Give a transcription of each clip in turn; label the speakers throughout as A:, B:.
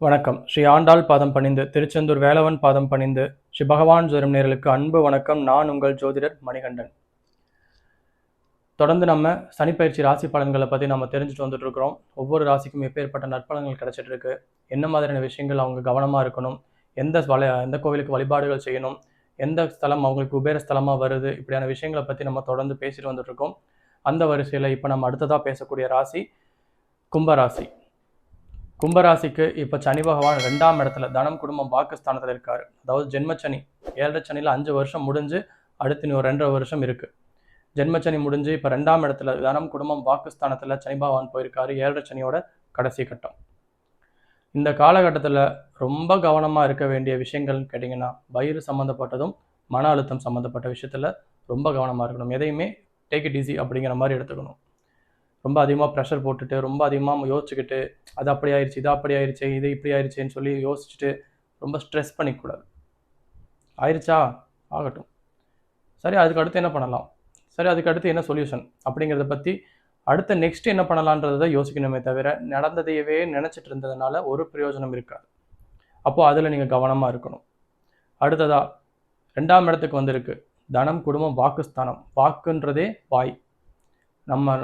A: வணக்கம். ஸ்ரீ ஆண்டாள் பாதம் பணிந்து, திருச்செந்தூர் வேலவன் பாதம் பணிந்து, ஸ்ரீ பகவான் ஜோதிடம் நேயர்களுக்கு அன்பு வணக்கம். நான் உங்கள் ஜோதிடர் மணிகண்டன். தொடர்ந்து நம்ம சனிப்பயிற்சி ராசி பலன்களை பற்றி நம்ம தெரிஞ்சுட்டு வந்துட்டு இருக்கிறோம். ஒவ்வொரு ராசிக்கும் எப்பேற்பட்ட நற்பலன்கள் கிடைச்சிட்டு இருக்கு, என்ன மாதிரியான விஷயங்கள் அவங்க கவனமாக இருக்கணும், எந்த கோவிலுக்கு வழிபாடுகள் செய்யணும், எந்த ஸ்தலம் அவங்களுக்கு குபேர ஸ்தலமாக வருது, இப்படியான விஷயங்களை பற்றி நம்ம தொடர்ந்து பேசிட்டு வந்துட்டு இருக்கோம். அந்த வரிசையில் இப்போ நம்ம அடுத்ததாக பேசக்கூடிய ராசி கும்பராசி. கும்பராசிக்கு இப்போ சனி பகவான் 2ஆம் இடத்துல தனம் குடும்பம் வாக்குஸ்தானத்தில் இருக்காரு. அதாவது ஜென்மச்சனி 7 சனியில் 5 வருஷம் முடிஞ்சு அடுத்து இன்னும் 2.5 வருஷம் இருக்கு. ஜென்மச்சனி முடிஞ்சு இப்போ 2ஆம் இடத்துல தனம் குடும்பம் வாக்குஸ்தானத்தில் சனி பகவான் போயிருக்காரு. 7 சனியோட கடைசி கட்டம். இந்த காலகட்டத்தில் ரொம்ப கவனமாக இருக்க வேண்டிய விஷயங்கள்னு கேட்டிங்கன்னா, வயிறு சம்மந்தப்பட்டதும் மன அழுத்தம் சம்மந்தப்பட்ட விஷயத்தில் ரொம்ப கவனமாக இருக்கணும். எதையுமே டேக் இட் ஈஸி அப்படிங்கிற மாதிரி எடுத்துக்கணும். ரொம்ப அதிகமாக ப்ரெஷர் போட்டுட்டு, ரொம்ப அதிகமாக யோசிச்சுக்கிட்டு, அது அப்படி ஆயிடுச்சு, இது அப்படி ஆயிடுச்சு, இது இப்படி ஆயிடுச்சுன்னு சொல்லி யோசிச்சுட்டு ரொம்ப ஸ்ட்ரெஸ் பண்ணிக்கூடாது. ஆயிடுச்சா, ஆகட்டும், சரி அதுக்கு அடுத்து என்ன பண்ணலாம், சரி அதுக்கு அடுத்து என்ன சொல்யூஷன் அப்படிங்கிறத பற்றி அடுத்த நெக்ஸ்ட் என்ன பண்ணலான்றதை யோசிக்கணுமே தவிர, நடந்ததையவே நினச்சிட்டு இருந்ததுனால ஒரு பிரயோஜனம் இருக்காது. அப்போது அதில் நீங்கள் கவனமாக இருக்கணும். அடுத்ததாக 2ஆம் இடத்துக்கு வந்திருக்கு தனம் குடும்பம் வாக்குஸ்தானம். வாக்குன்றதே வாய்.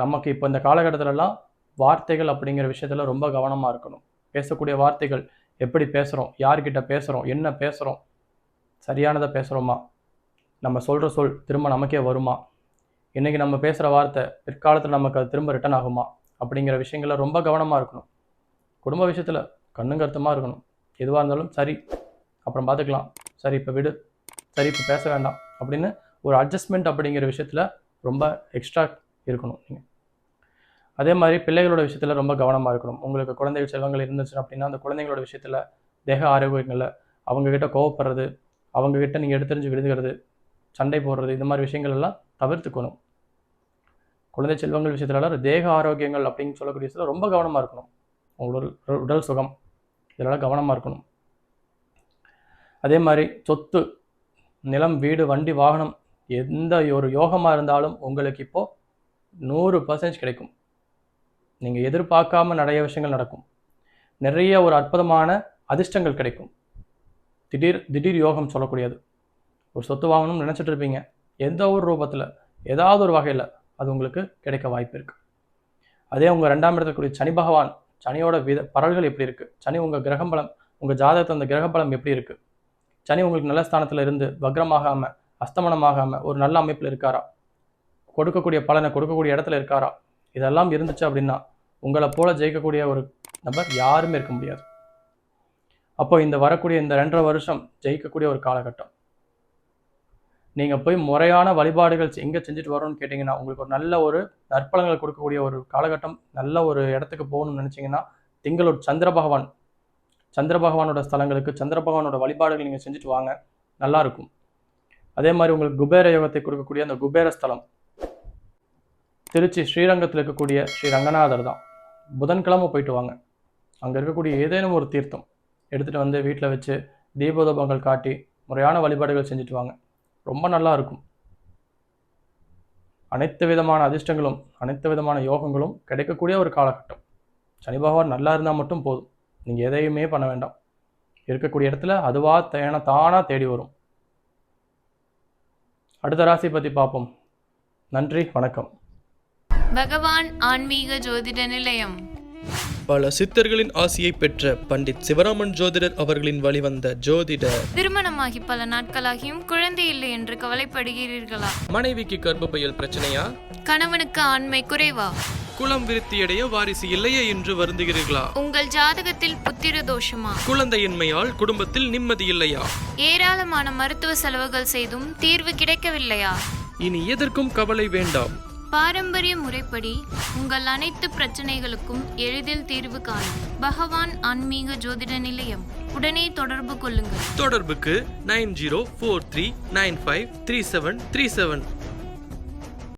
A: நமக்கு இப்போ இந்த காலகட்டத்திலலாம் வார்த்தைகள் அப்படிங்கிற விஷயத்தில் ரொம்ப கவனமாக இருக்கணும். பேசக்கூடிய வார்த்தைகள் எப்படி பேசுகிறோம், யார்கிட்ட பேசுகிறோம், என்ன பேசுகிறோம், சரியானதை பேசுகிறோமா, நம்ம சொல்கிற சொல் திரும்ப நமக்கே வருமா, இன்றைக்கி நம்ம பேசுகிற வார்த்தை பிற்காலத்தில் நமக்கு அது திரும்ப ரிட்டன் ஆகுமா அப்படிங்கிற விஷயங்களில் ரொம்ப கவனமாக இருக்கணும். குடும்ப விஷயத்தில் கண்ணும் கருத்துமாக இருக்கணும். எதுவாக இருந்தாலும் சரி அப்புறம் பார்த்துக்கலாம், சரி இப்போ விடு, சரி இப்போ பேச வேண்டாம் அப்படின்னு ஒரு அட்ஜஸ்ட்மெண்ட் அப்படிங்கிற விஷயத்தில் ரொம்ப எக்ஸ்ட்ரா இருக்கணும். நீங்கள் அதே மாதிரி பிள்ளைகளோட விஷயத்தில் ரொம்ப கவனமாக இருக்கணும். உங்களுக்கு குழந்தைகள் செல்வங்கள் இருந்துச்சு அப்படின்னா அந்த குழந்தைங்களோட விஷயத்தில் தேக ஆரோக்கியங்களில் அவங்கக்கிட்ட கோவப்படுறது, அவங்கக்கிட்ட நீங்கள் எடுத்தறிஞ்சு விழுதுகிறது, சண்டை போடுறது, இந்த மாதிரி விஷயங்கள் எல்லாம் தவிர்த்துக்கணும். குழந்தை செல்வங்கள் விஷயத்துலலாம் தேக ஆரோக்கியங்கள் அப்படின்னு சொல்லக்கூடிய விஷயத்தில் ரொம்ப கவனமாக இருக்கணும். உங்களோட உடல் சுகம் இதெல்லாம் கவனமாக இருக்கணும். அதே மாதிரி சொத்து, நிலம், வீடு, வண்டி, வாகனம் எந்த ஒரு யோகமாக இருந்தாலும் உங்களுக்கு இப்போது 100% கிடைக்கும். நீங்கள் எதிர்பார்க்காம நிறைய விஷயங்கள் நடக்கும். நிறைய ஒரு அற்புதமான அதிர்ஷ்டங்கள் கிடைக்கும். திடீர் யோகம் சொல்லக்கூடியது. ஒரு சொத்து வாங்கணும்னு நினச்சிட்டு இருப்பீங்க, எந்த ஒரு ரூபத்தில் ஏதாவது ஒரு வகையில் அது உங்களுக்கு கிடைக்க வாய்ப்பு இருக்குது. அதே உங்கள் 2ஆம் இடத்துல கூடிய சனி பகவான், சனியோட பரல்கள் எப்படி இருக்குது, சனி உங்கள் கிரகம்பலம், உங்கள் ஜாதகத்தில் அந்த கிரகபலம் எப்படி இருக்குது, சனி உங்களுக்கு நல்ல ஸ்தானத்தில் இருந்து வக்ரமாகாமல் அஸ்தமனமாகாமல் ஒரு நல்ல அமைப்பில் இருக்காரா, கொடுக்கக்கூடிய பலனை கொடுக்கக்கூடிய இடத்துல இருக்காரா, இதெல்லாம் இருந்துச்சு அப்படின்னா உங்களை போல ஜெயிக்கக்கூடிய ஒரு நபர் யாருமே இருக்க முடியாது. அப்போ இந்த வரக்கூடிய இந்த 2.5 வருஷம் ஜெயிக்கக்கூடிய ஒரு காலகட்டம். நீங்கள் போய் முறையான வழிபாடுகள் எங்கே செஞ்சுட்டு வரணும்னு கேட்டிங்கன்னா, உங்களுக்கு ஒரு நல்ல ஒரு நற்பலன்கள் கொடுக்கக்கூடிய ஒரு காலகட்டம். நல்ல ஒரு இடத்துக்கு போகணும்னு நினச்சிங்கன்னா திங்களூர் சந்திர பகவானோட ஸ்தலங்களுக்கு சந்திர பகவானோட வழிபாடுகள் நீங்கள் செஞ்சுட்டு வாங்க, நல்லாயிருக்கும். அதே மாதிரி உங்களுக்கு குபேர யோகத்தை கொடுக்கக்கூடிய அந்த குபேர ஸ்தலம் திருச்சி ஸ்ரீரங்கத்தில் இருக்கக்கூடிய ஸ்ரீ ரங்கநாதர் தான். புதன்கிழமை போயிட்டு வாங்க. அங்கே இருக்கக்கூடிய ஏதேனும் ஒரு தீர்த்தம் எடுத்துகிட்டு வந்து வீட்டில் வச்சு தீபோதபங்கள் காட்டி முறையான வழிபாடுகள் செஞ்சுட்டு வாங்க, ரொம்ப நல்லா இருக்கும். அனைத்து விதமான அதிர்ஷ்டங்களும் அனைத்து விதமான யோகங்களும் கிடைக்கக்கூடிய ஒரு காலகட்டம். சனி பகவான் நல்லா இருந்தால் மட்டும் போதும், நீங்கள் எதையுமே பண்ண வேண்டாம். இருக்கக்கூடிய இடத்துல அதுவாக தானாக தேடி வரும். அடுத்த ராசி பற்றி பார்ப்போம். நன்றி, வணக்கம்.
B: பகவான் ஆன்மீக ஜோதிட நிலையம்.
C: பல சித்தர்களின் ஆசியை பெற்ற பண்டிட் சிவராமன் ஜோதிடர் அவர்களின் வழிவந்த ஜோதிட.
B: திருமணமாகி பல நாட்களாகியும் குழந்தை இல்லை என்று கவலைப்படுகிறீர்களா?
C: மனைவிக்கு கர்ப்பப்பையில் பிரச்சனையா?
B: கணவனுக்கு ஆண்மை குறைவா?
C: குலம் விருத்தியடைய வாரிசு இல்லையே என்று வருந்துகிறீர்களா?
B: உங்கள் ஜாதகத்தில் புத்திர தோஷமா?
C: குழந்தையின்மையால் குடும்பத்தில் நிம்மதி இல்லையா?
B: ஏராளமான மருத்துவ செலவுகள் செய்தும் தீர்வு கிடைக்கவில்லையா?
C: இனி எதற்கும் கவலை வேண்டாம்.
B: பாரம்பரிய முறைப்படி உங்கள் அனைத்து பிரச்சனைகளுக்கும் எளிதில் தீர்வு காணும் பகவான் ஆன்மீக ஜோதிட நிலையம். உடனே தொடர்பு கொள்ளுங்கள்.
C: தொடர்புக்கு 9043953737.